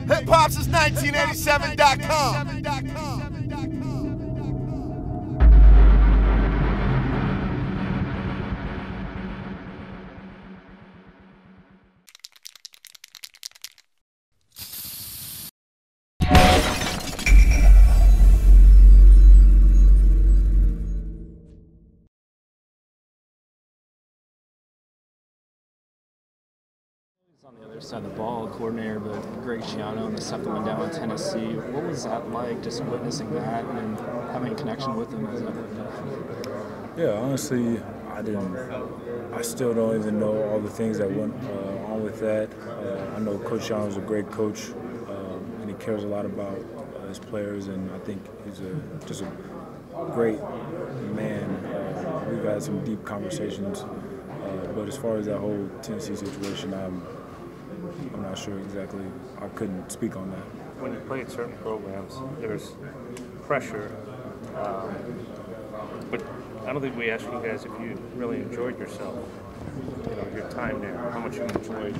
Hip-hop since 1987.com. On the other side of the ball, coordinator, but Greg Schiano and the stuff that went down in Tennessee. What was that like, just witnessing that and having a connection with him? Yeah, honestly, I still don't even know all the things that went on with that. I know Coach Schiano is a great coach, and he cares a lot about his players, and I think he's just a great man. We've had some deep conversations, but as far as that whole Tennessee situation, I'm not sure exactly. I couldn't speak on that. When you play at certain programs, there's pressure, but I don't think we asked you guys if you really enjoyed yourself, your time there, how much you enjoyed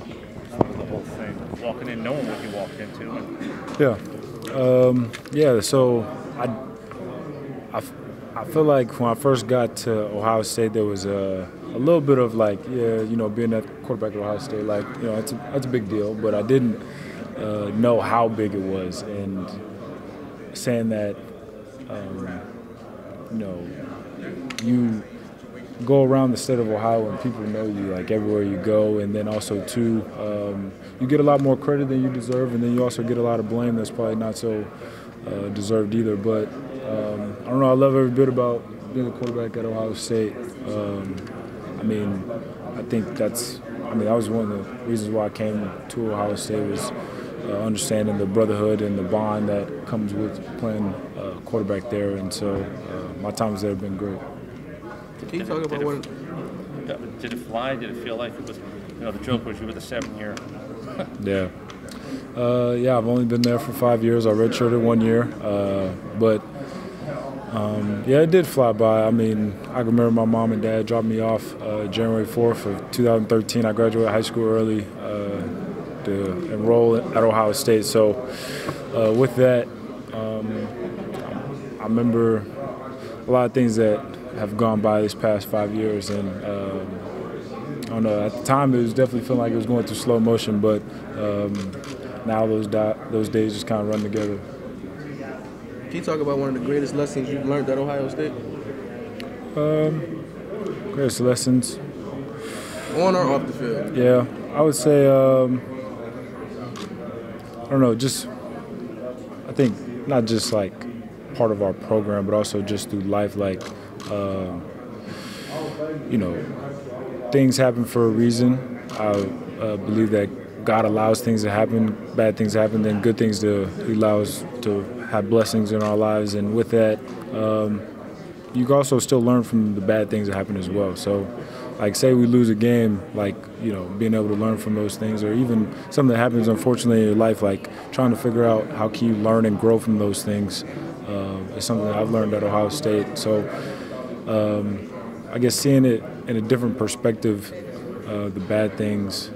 the whole thing, walking in, knowing what you walked into. So I feel like when I first got to Ohio State, there was a little bit of being that quarterback at Ohio State, that's a big deal, but I didn't know how big it was. And saying that, you go around the state of Ohio and people know you, everywhere you go, and then also, too, you get a lot more credit than you deserve, and then you also get a lot of blame that's probably not so deserved either. But I don't know, I love every bit about being a quarterback at Ohio State. I think that was one of the reasons why I came to Ohio State, was understanding the brotherhood and the bond that comes with playing quarterback there. And so my times there have been great. Can you talk about did it fly? Did it feel like it was, the joke was you were the 7-year? Yeah. I've only been there for 5 years. I redshirted 1 year. It did fly by. I can remember my mom and dad dropped me off January 4th of 2013. I graduated high school early to enroll at Ohio State. So with that, I remember a lot of things that have gone by this past 5 years. And I don't know, at the time it was definitely feeling like it was going through slow motion, but now those days just kind of run together. Can you talk about one of the greatest lessons you've learned at Ohio State? Greatest lessons? On or off the field? Yeah, I would say, I don't know, I think not just part of our program, but also just through life, things happen for a reason. I believe that God allows things to happen, bad things happen, then good things He allows to have blessings in our lives. And with that, you can also still learn from the bad things that happen as well. So, say we lose a game, being able to learn from those things, or even something that happens unfortunately in your life, trying to figure out how can you learn and grow from those things is something that I've learned at Ohio State. So I guess seeing it in a different perspective, the bad things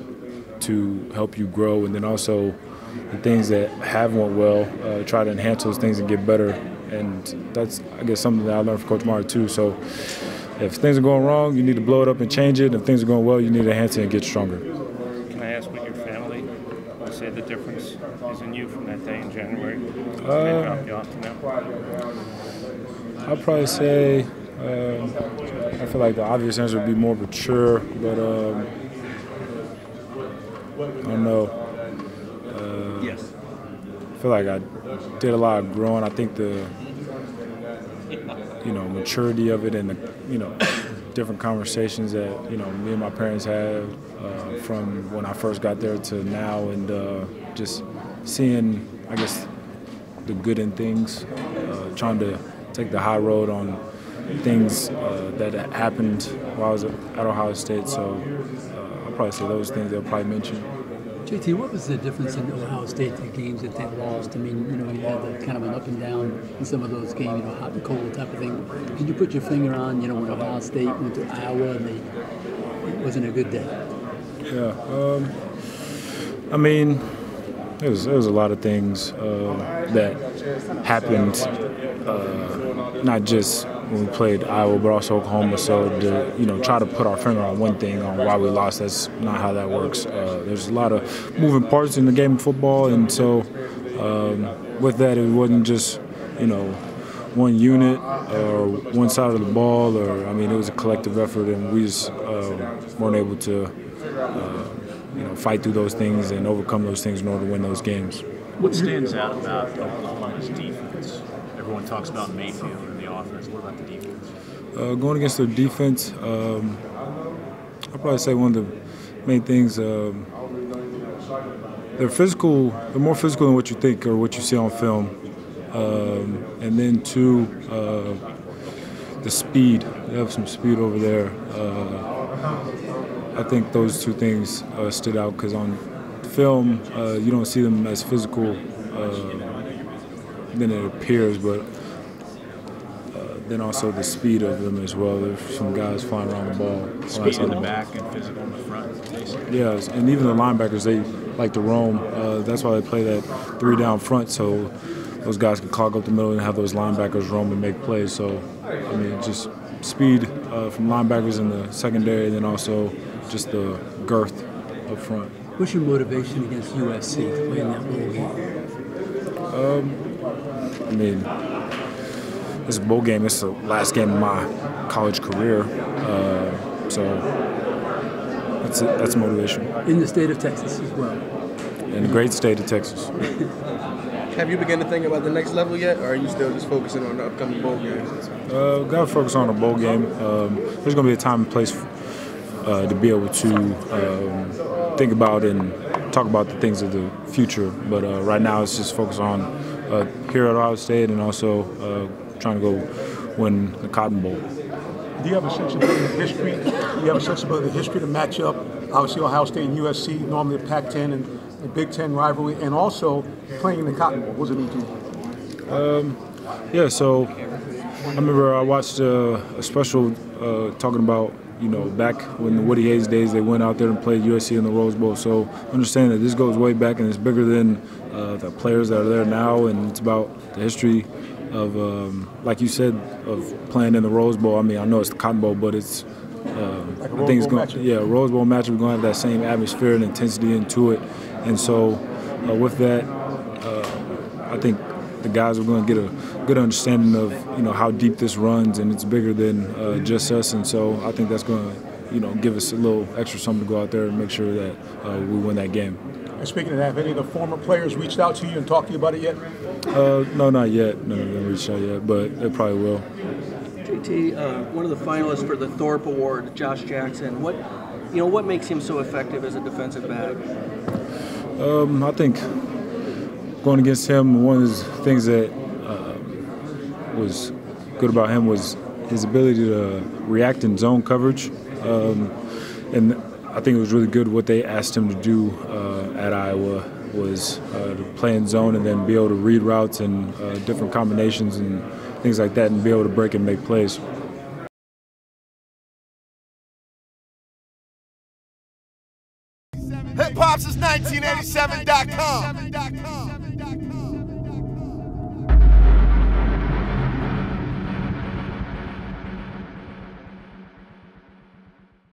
to help you grow, and then also the things that have went well, try to enhance those things and get better. And that's, I guess, something that I learned from Coach Mara too. So if things are going wrong, you need to blow it up and change it. If things are going well, you need to enhance it and get stronger. Can I ask what your family would say the difference is in you from that day in January? They dropped you off to now? I'd probably say, I feel like the obvious answer would be more mature, but I don't know. Yes. I feel like I did a lot of growing. I think the maturity of it, and the different conversations that me and my parents had from when I first got there to now, and just seeing, I guess, the good in things, trying to take the high road on things that happened while I was at Ohio State. So I'll probably say those things they'll probably mention. JT, what was the difference in Ohio State, the games that they lost? You had the kind of an up and down in some of those games, hot and cold type of thing. Could you put your finger on, when Ohio State went to Iowa and it wasn't a good day? Yeah. There was a lot of things that happened, not just when we played Iowa, but also Oklahoma. So to try to put our finger on one thing on why we lost, that's not how that works. There's a lot of moving parts in the game of football, and so with that, it wasn't just one unit or one side of the ball, or I mean, it was a collective effort, and we just weren't able to fight through those things and overcome those things in order to win those games. What stands out about Oklahoma's defense? Everyone talks about Mayfield and the offense. What about the defense? Going against their defense, I'd probably say one of the main things, they're physical. They're more physical than what you think or what you see on film. And then two, the speed. They have some speed over there. I think those two things stood out because on film you don't see them as physical than it appears, but then also the speed of them as well. There's some guys flying around the ball. Speed in the back and physical in the front, basically. Yeah, and even the linebackers, they like to roam. That's why they play that 3 down front, so those guys can clog up the middle and have those linebackers roam and make plays. So, I mean, just speed from linebackers in the secondary, and then also just the girth up front. What's your motivation against USC playing that bowl game? I mean, it's a bowl game. It's the last game of my college career, so that's motivation. In the state of Texas as well. In the great state of Texas. Have you begun to think about the next level yet, or are you still just focusing on the upcoming bowl games? Got to focus on the bowl game. There's going to be a time and place to be able to think about and talk about the things of the future. But right now, it's just focus on here at Ohio State and also trying to go win the Cotton Bowl. Do you have a sensibility of history? Do you have a sensibility of history to match up? Obviously, Ohio State and USC, normally a Pac-10 and a Big Ten rivalry, and also playing in the Cotton Bowl. What does it mean to you? Yeah, so I remember I watched a special talking about, back when the Woody Hayes days, they went out there and played USC in the Rose Bowl. So understand that this goes way back and it's bigger than the players that are there now, and it's about the history of, like you said, of playing in the Rose Bowl. I mean, I know it's the Cotton Bowl, but it's Like a I think it's Rose Bowl going, yeah, Rose Bowl matchup. We're going to have that same atmosphere and intensity into it, and so with that, I think the guys are going to get a good understanding of how deep this runs, and it's bigger than just us, and so I think that's going to give us a little extra something to go out there and make sure that we win that game. And speaking of that, have any of the former players reached out to you and talked to you about it yet? No, not yet. None of them reached out yet, but they probably will. JT, one of the finalists for the Thorpe Award, Josh Jackson. What makes him so effective as a defensive back? I think going against him, one of the things that was good about him was his ability to react in zone coverage, and I think it was really good what they asked him to do at Iowa was to play in zone and then be able to read routes and different combinations and things like that, and be able to break and make plays. Hip Hop's is 1987.com.